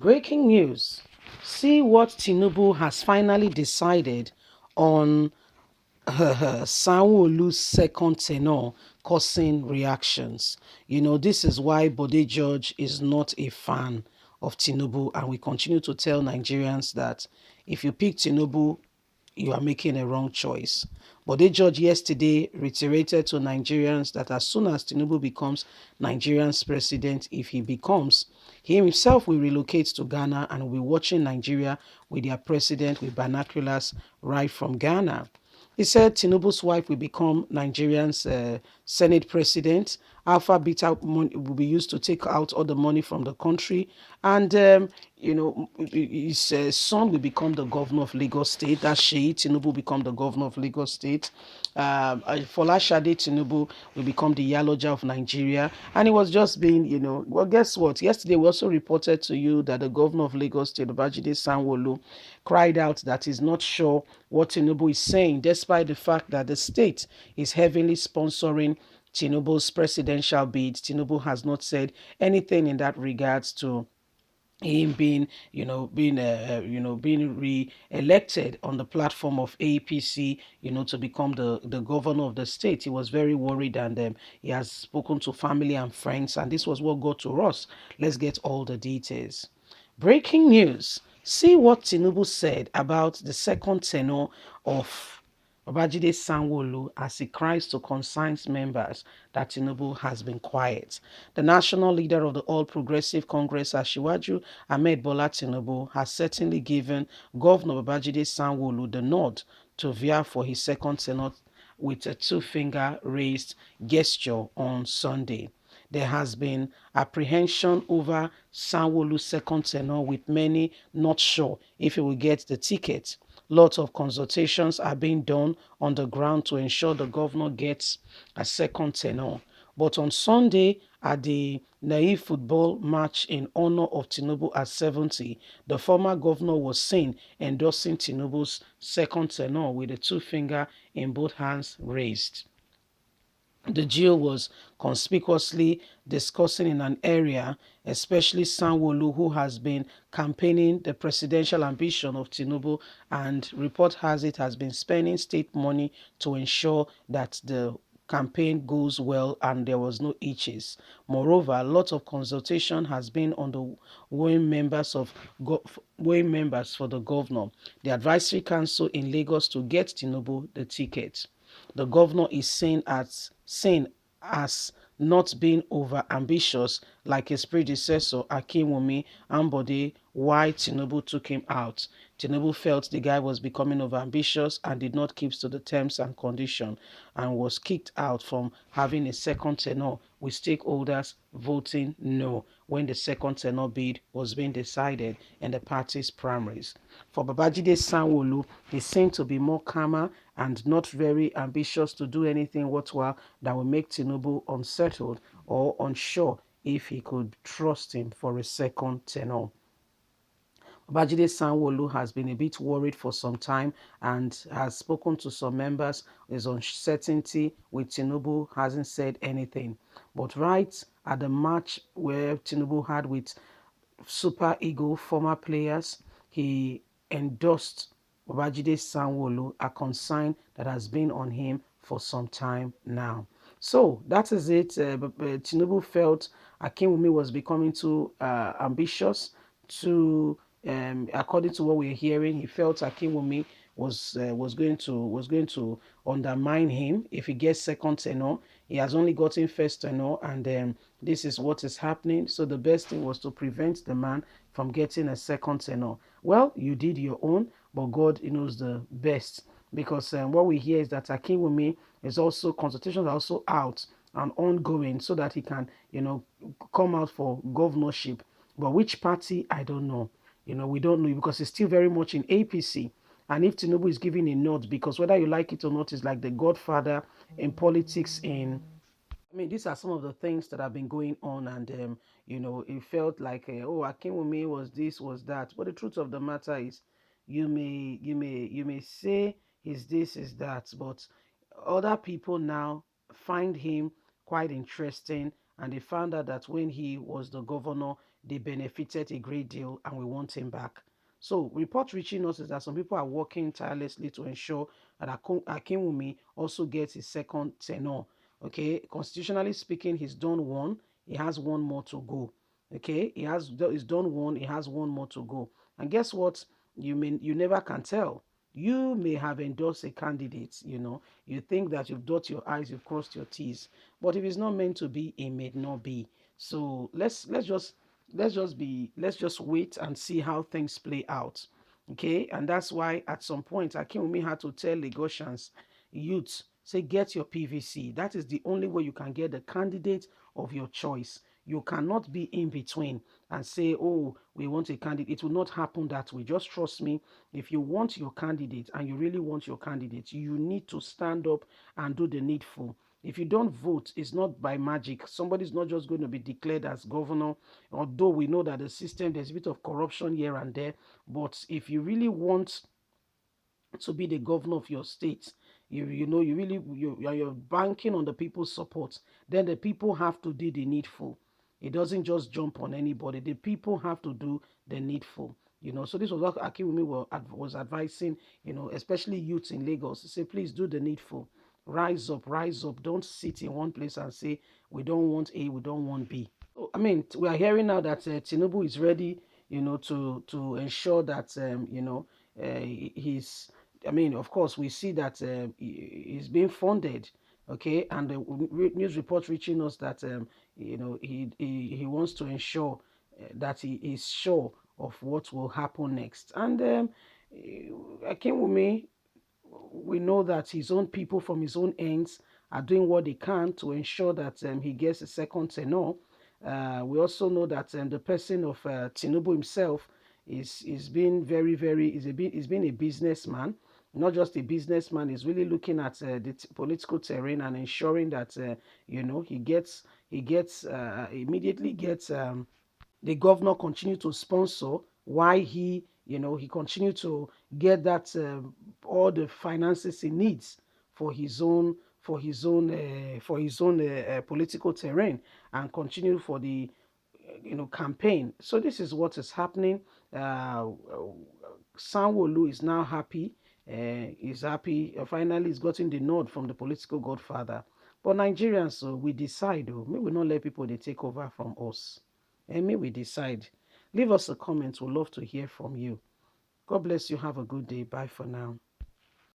Breaking news. See what Tinubu has finally decided on Sanwo-Olu's second tenure causing reactions. This is why Bode George is not a fan of Tinubu, and we continue to tell Nigerians that if you pick Tinubu, you are making a wrong choice. Bode George yesterday reiterated to Nigerians that as soon as Tinubu becomes Nigeria's president, if he becomes, he himself will relocate to Ghana and will be watching Nigeria with their president with binoculars right from Ghana. He said Tinubu's wife will become Nigerian's Senate president. Alpha Beta money will be used to take out all the money from the country. And, his son will become the governor of Lagos State. That's Sheyi Tinubu will become the governor of Lagos State. Folashade Tinubu will become the Yaloja of Nigeria. And it was just being, well, guess what? Yesterday, we also reported to you that the governor of Lagos State, Babajide Sanwo-Olu, cried out that he's not sure what Tinubu is saying, despite the fact that the state is heavily sponsoring Tinubu's presidential bid. Tinubu has not said anything in that regards to him being re-elected on the platform of APC, to become the governor of the state. He was very worried, and he has spoken to family and friends, and this was what got to us. Let's get all the details. Breaking news. See what Tinubu said about the second tenure of Babajide Sanwo-Olu as he cries to concerned members that Tinubu has been quiet. The national leader of the All Progressive Congress, Asiwaju Ahmed Bola Tinubu, has certainly given Governor Babajide Sanwo-Olu the nod to vie for his second tenure with a two-finger raised gesture on Sunday. There has been apprehension over Sanwo-Olu's second tenure, with many not sure if he will get the ticket. Lots of consultations are being done on the ground to ensure the governor gets a second tenure. But on Sunday, at the Naive football match in honor of Tinubu at 70, the former governor was seen endorsing Tinubu's second tenure with a two-finger in both hands raised. The duo was conspicuously discussing in an area, especially Sanwo-Olu, who has been campaigning the presidential ambition of Tinubu, and report has it has been spending state money to ensure that the campaign goes well and there was no itches. Moreover, a lot of consultation has been on the weighing members for the governor, the advisory council in Lagos, to get Tinubu the ticket. The governor is seen as not being over ambitious like his predecessor Akinwumi Ambode, why Tinubu took him out. Tinubu felt the guy was becoming over ambitious and did not keep to the terms and conditions, and was kicked out from having a second tenure, with stakeholders voting no when the second tenure bid was being decided in the party's primaries. For Babajide Sanwo-Olu, he seemed to be more calmer and not very ambitious to do anything worthwhile that will make Tinubu unsettled or unsure if he could trust him for a second tenure. Babajide Sanwo-Olu has been a bit worried for some time and has spoken to some members. His uncertainty with Tinubu, hasn't said anything. But right at the match where Tinubu had with Super Eagle former players, he endorsed Babajide Sanwo-Olu, a concern that has been on him for some time now. So that is it. Tinubu felt Akinwumi was becoming too ambitious. According to what we're hearing, he felt Akinwumi was going to undermine him if he gets second tenure. He has only gotten first tenure, and this is what is happening. So the best thing was to prevent the man from getting a second tenure. Well, you did your own, but God knows the best, because what we hear is that Akinwumi is also, consultations are also out and ongoing so that he can, come out for governorship. But which party, I don't know. We don't know, because he's still very much in APC. And if Tinubu is giving a nod, because whether you like it or not, is like the godfather in politics in, I mean, these are some of the things that have been going on, and it felt like, oh, Akinwumi was this, was that. But the truth of the matter is, you may say is this, is that, but other people now find him quite interesting, and they found out that when he was the governor, they benefited a great deal and we want him back. So, report reaching us is that some people are working tirelessly to ensure that Akinwumi also gets his second tenure. Okay, constitutionally speaking, he's done one. He has one more to go. Okay, he's done one. He has one more to go. And guess what? You never can tell. You may have endorsed a candidate. You think that you've dot your I's, you've crossed your T's, but if it's not meant to be, it may not be. So let's just wait and see how things play out. Okay, and that's why at some point Akinwumi had to tell Lagosians, youths, say get your PVC. That is the only way you can get the candidate of your choice. You cannot be in between and say, oh, we want a candidate. It will not happen that way. Just trust me. If you want your candidate and you really want your candidate, you need to stand up and do the needful. If you don't vote, it's not by magic. Somebody's not just going to be declared as governor, although we know that the system, there's a bit of corruption here and there. But if you really want to be the governor of your state, you're banking on the people's support, then the people have to do the needful. It doesn't just jump on anybody. The people have to do the needful. So this was what Akiwumi was advising, especially youths in Lagos. He said, please do the needful. Rise up, rise up. Don't sit in one place and say, we don't want A, we don't want B. I mean, we are hearing now that Tinubu is ready, to ensure that, he's. I mean, of course, we see that he's being funded, okay, and the news report reaching us that, he wants to ensure that he is sure of what will happen next. And Akinwumi, we know that his own people from his own ends are doing what they can to ensure that he gets a second tenure. We also know that the person of Tinubu himself is being very, very, is being a businessman. Not just a businessman, he's really looking at the political terrain and ensuring that he immediately gets the governor continue to sponsor, why he continue to get that all the finances he needs for his own political terrain, and continue for the campaign. So this is what is happening. Sanwo-Olu is now happy. He's happy. Finally, he's gotten the nod from the political godfather. But Nigerians, so we decide, may we not let people they take over from us. And may we decide. Leave us a comment. We'd love to hear from you. God bless you. Have a good day. Bye for now.